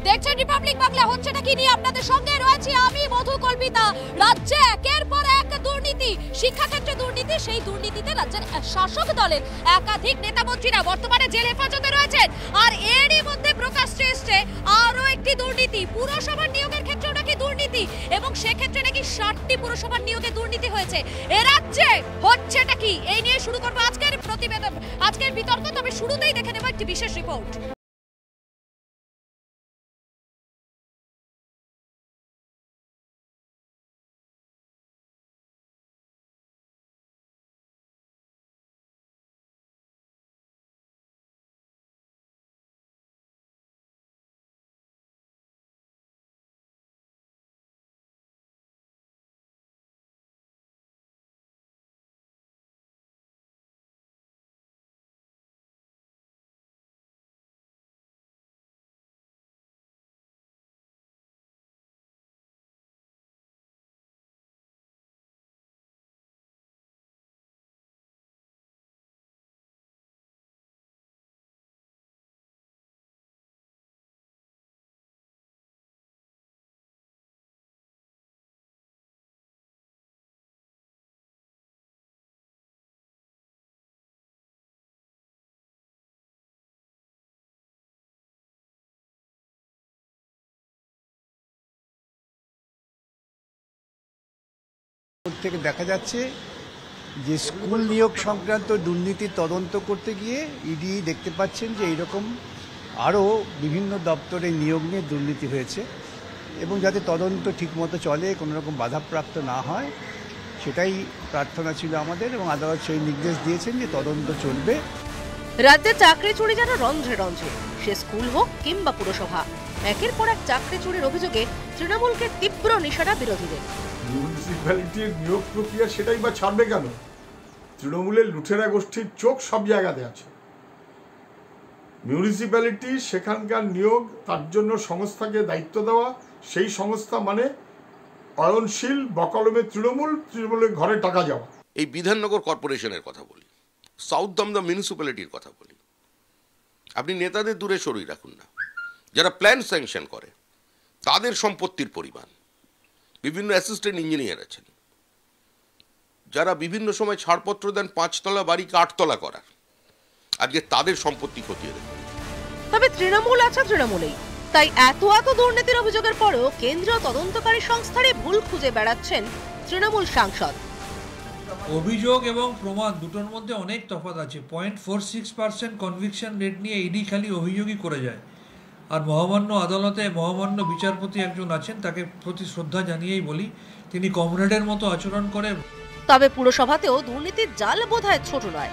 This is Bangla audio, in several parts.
দেখছেন রিপাবলিক বাংলা, হচ্ছেটা কি নিয়ে আপনাদের সঙ্গে রয়েছে আমি মধু কল্পিতা। রাজ্যে একের পর এক দুর্নীতি, শিক্ষাক্ষেত্রে দুর্নীতি, সেই দুর্নীতিতে রাজ্যের শাসক দলের একাধিক নেতা মন্ত্রীরা বর্তমানে জেল হেফাজতে রয়েছেন। আর এরই মধ্যে প্রকাশ্যে এসছে আরো একটি দুর্নীতি, পুরসভার নিয়োগের ক্ষেত্রেও নাকি দুর্নীতি, এবং সেক্ষেত্রে নাকি 60টি পুরসভার নিয়োগে দুর্নীতি হয়েছে। এ রাজ্যে হচ্ছেটা কি, এই নিয়ে শুরু করবো আজকের প্রতিবেদন, আজকের বিতর্ক। তবে শুরুতেই দেখে নেব একটি বিশেষ রিপোর্ট। থেকে দেখা যাচ্ছে যে স্কুল নিয়োগ সংক্রান্ত দুর্নীতি তদন্ত করতে গিয়ে ইডি দেখতে পাচ্ছেন যে এইরকম আরও বিভিন্ন দপ্তরে নিয়োগ নিয়ে দুর্নীতি হয়েছে, এবং যাতে তদন্ত ঠিকমতো চলে, কোনো রকম বাধাপ্রাপ্ত না হয়, সেটাই প্রার্থনা ছিল আমাদের, এবং আদালত সেই নির্দেশ দিয়েছেন যে তদন্ত চলবে। রাজ্যে চাকরি চুরি যেন রন্ধ্রে রন্ধ্রে, সে স্কুল হোক কিংবা পুরসভা, একের পর এক চাকরি চুরির অভিযোগে তৃণমূলকে তীব্র নিশানা বিরোধীদের। মিউনিসিপ্যালিটির নিয়োগ প্রক্রিয়া সেটাই বা ছাড়বে কেন? তৃণমূলের লুঠেরা গোষ্ঠীর চোখ সব জায়গাতে আছে। মিউনিসিপ্যালিটি সেখানকার নিয়োগ, তার জন্য সংস্থাকে দায়িত্ব দেওয়া, সেই সংস্থা মানে অয়নশীল বকলমে তৃণমূলের ঘরে টাকা যাওয়া। এই বিধাননগর কর্পোরেশনের কথা বলি, সাউথ দমদম মিউনিসিপ্যালিটির কথা বলি, আপনি নেতাদের দূরে সরিয়ে রাখুন না, যারা প্ল্যান স্যাংশন করে তাদের সম্পত্তির পরিমাণ, বিভিন্ন অ্যাসিস্ট্যান্ট ইঞ্জিনিয়ার আছেন যারা বিভিন্ন সময় ছাড়পত্র দেন 5 তলা বাড়িকে 8 তলা করার, আজকে তাদের সম্পত্তি খতিয়ে দেখুন। তবে তৃণমূল আছে তৃণমূলেই, তাই এত দুর্নীতির অভিযোগের পরেও কেন্দ্রীয় তদন্তকারী সংস্থারই ভুল খুঁজে বেড়াচ্ছেন তৃণমূল সাংসদ। অভিযোগ এবং প্রমাণ দুটোর মধ্যে অনেক তফাৎ আছে। 0.46% কনভিকশন রেট নিয়ে ইডি খালি অভিযোগই করে যায়, আর মহামান্য আদালতে মহামান্য বিচারপতি একজন আছেন, তাকে প্রতি শ্রদ্ধা জানিয়েই বলি, তিনি কমরেডের মতো আচরণ করে। তবে পুরসভাতেও দুর্নীতির জাল বোধহয় ছোট নয়।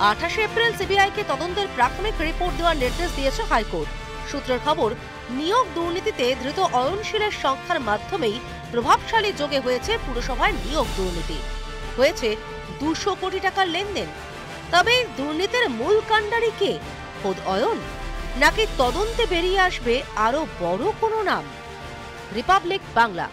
28 এপ্রিল সিবিআইকে তদন্তের প্রাথমিক রিপোর্ট দেওয়ার নির্দেশ দিয়েছে হাইকোর্ট। সূত্রের খবর, নিয়োগ দুর্নীতিতে ধৃত অয়নশীলের সংখ্যার মাধ্যমেই প্রভাবশালী যোগে হয়েছে পুরসভায় নিয়োগ দুর্নীতি। হয়েছে 200 কোটি টাকার লেনদেন। তবে দুর্নীতির মূল কাণ্ডারি কে? খোদ অয়ন, নাকি তদন্তে বেরিয়ে আসবে আরো বড় কোনো নাম? রিপাবলিক বাংলা।